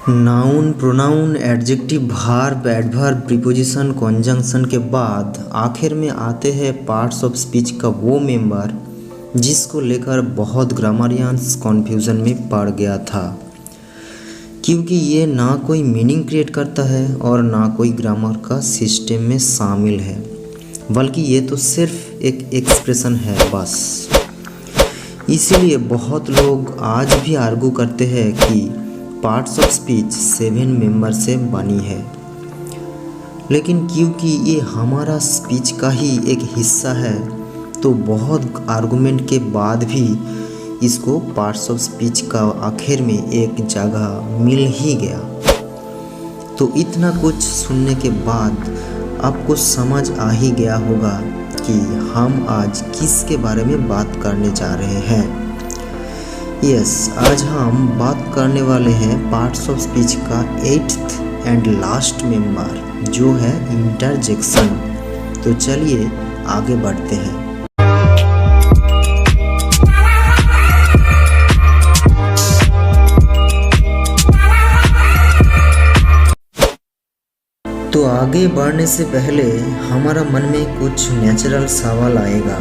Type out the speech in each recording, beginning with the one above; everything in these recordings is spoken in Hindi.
Noun, pronoun, adjective, verb, adverb, preposition, conjunction के बाद आखिर में आते हैं पार्ट्स ऑफ स्पीच का वो मेंबर जिसको लेकर बहुत ग्रामरियंस कन्फ्यूज़न में पड़ गया था, क्योंकि ये ना कोई मीनिंग क्रिएट करता है और ना कोई ग्रामर का सिस्टम में शामिल है, बल्कि ये तो सिर्फ एक एक्सप्रेशन है बस। इसीलिए बहुत लोग आज भी आर्गू करते हैं कि पार्ट्स ऑफ स्पीच 7 मेंबर से बनी है, लेकिन क्योंकि ये हमारा स्पीच का ही एक हिस्सा है तो बहुत आर्गुमेंट के बाद भी इसको पार्ट्स ऑफ स्पीच का आखिर में एक जगह मिल ही गया। तो इतना कुछ सुनने के बाद आपको समझ आ ही गया होगा कि हम आज किसके बारे में बात करने जा रहे हैं। यस, आज हम बात करने वाले हैं पार्ट्स ऑफ स्पीच का 8th एंड लास्ट मेंबर जो है इंटरजेक्शन। तो चलिए आगे बढ़ते हैं। तो आगे बढ़ने से पहले हमारा मन में कुछ नेचुरल सवाल आएगा,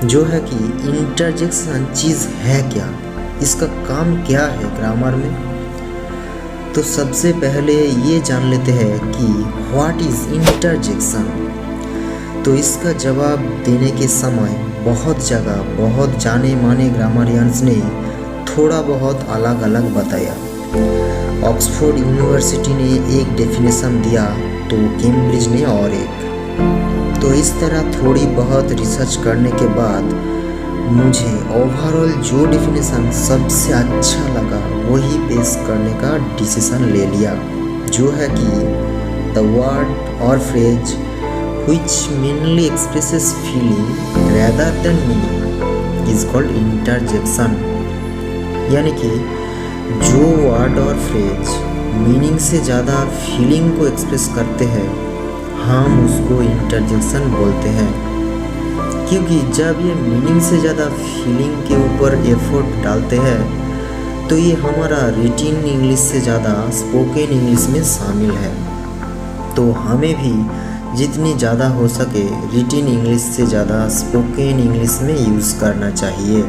जो है कि इंटरजेक्शन चीज़ है क्या, इसका काम क्या है ग्रामर में। तो सबसे पहले ये जान लेते हैं कि व्हाट इज़ इंटरजेक्शन। तो इसका जवाब देने के समय बहुत जगह बहुत जाने माने ग्रामरियंस ने थोड़ा बहुत अलग अलग बताया। ऑक्सफोर्ड यूनिवर्सिटी ने एक डेफिनेशन दिया तो कैम्ब्रिज ने और एक। तो इस तरह थोड़ी बहुत रिसर्च करने के बाद मुझे ओवरऑल जो डेफिनेशन सबसे अच्छा लगा वही पेश करने का डिसीजन ले लिया, जो है कि द वर्ड और phrase which mainly expresses feeling rather than meaning is called interjection। यानी कि जो वर्ड और फ्रेज मीनिंग से ज़्यादा फीलिंग को एक्सप्रेस करते हैं हम उसको इंटरजेक्शन बोलते हैं, क्योंकि जब ये मीनिंग से ज़्यादा फीलिंग के ऊपर एफर्ट डालते हैं तो ये हमारा रिटन इंग्लिश से ज़्यादा स्पोकन इंग्लिश में शामिल है। तो हमें भी जितनी ज़्यादा हो सके रिटन इंग्लिश से ज़्यादा स्पोकन इंग्लिश में यूज़ करना चाहिए।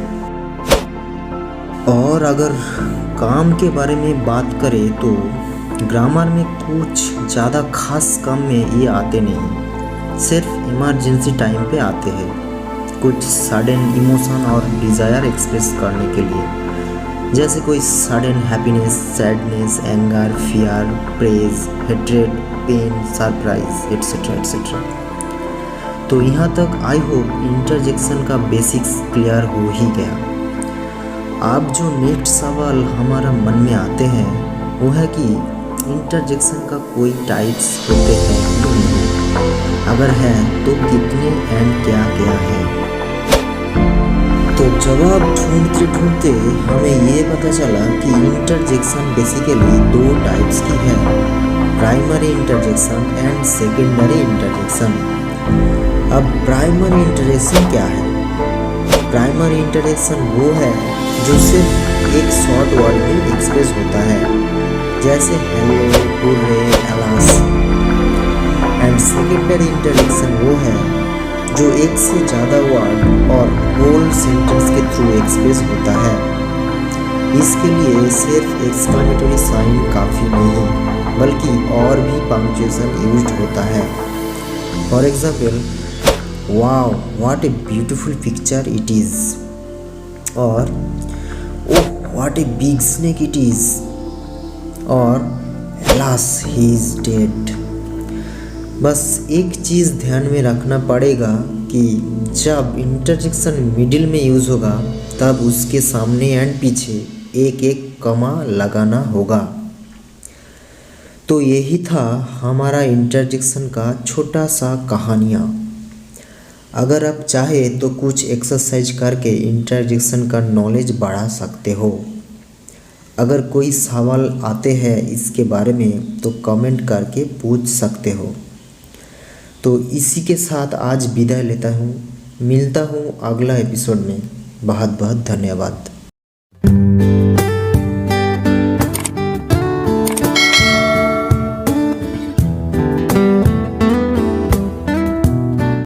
और अगर काम के बारे में बात करें तो ग्रामर में कुछ ज़्यादा खास काम में ये आते नहीं, सिर्फ इमरजेंसी टाइम पे आते हैं, कुछ सडन इमोशन और डिज़ायर एक्सप्रेस करने के लिए, जैसे कोई sudden happiness, sadness, anger, fear, praise, hatred, pain, surprise etcetera etcetera. तो यहाँ तक आई होप इंटरजेक्शन का बेसिक्स क्लियर हो ही गया। अब जो नेक्स्ट सवाल हमारा मन में आते हैं वो है कि इंटरजेक्शन का कोई टाइप्स होते हैं कि नहीं, अगर है तो कितने एंड क्या क्या है। तो जवाब ढूंढते ढूंढते हमें ये पता चला कि इंटरजेक्शन बेसिकली 2 टाइप्स की है, primary interjection and secondary interjection. अब प्राइमरी इंटरजेक्शन क्या है? प्राइमरी इंटरजेक्शन वो है जो सिर्फ एक शॉर्ट वर्ड में एक्सप्रेस होता है, जैसे hello, hurray, alas. And secondary interjection वो है जो एक से ज़्यादा वर्ड और होल सेंटेंस के थ्रू एक्सप्रेस होता है। इसके लिए सिर्फ एक्सक्लेमेटरी साइन काफ़ी नहीं, बल्कि और भी पंक्चुएशन यूज्ड होता है। For example, wow what a beautiful picture it is, और oh what a big snake it is, और अलास ही इज़ डेड। बस एक चीज़ ध्यान में रखना पड़ेगा कि जब इंटरजेक्शन मिडिल में यूज़ होगा तब उसके सामने एंड पीछे एक एक कमा लगाना होगा। तो यही था हमारा इंटरजेक्शन का छोटा सा कहानियाँ। अगर आप चाहे तो कुछ एक्सरसाइज करके इंटरजेक्शन का नॉलेज बढ़ा सकते हो। अगर कोई सवाल आते हैं इसके बारे में तो कमेंट करके पूछ सकते हो। तो इसी के साथ आज विदाई लेता हूँ, मिलता हूँ अगला एपिसोड में। बहुत बहुत धन्यवाद।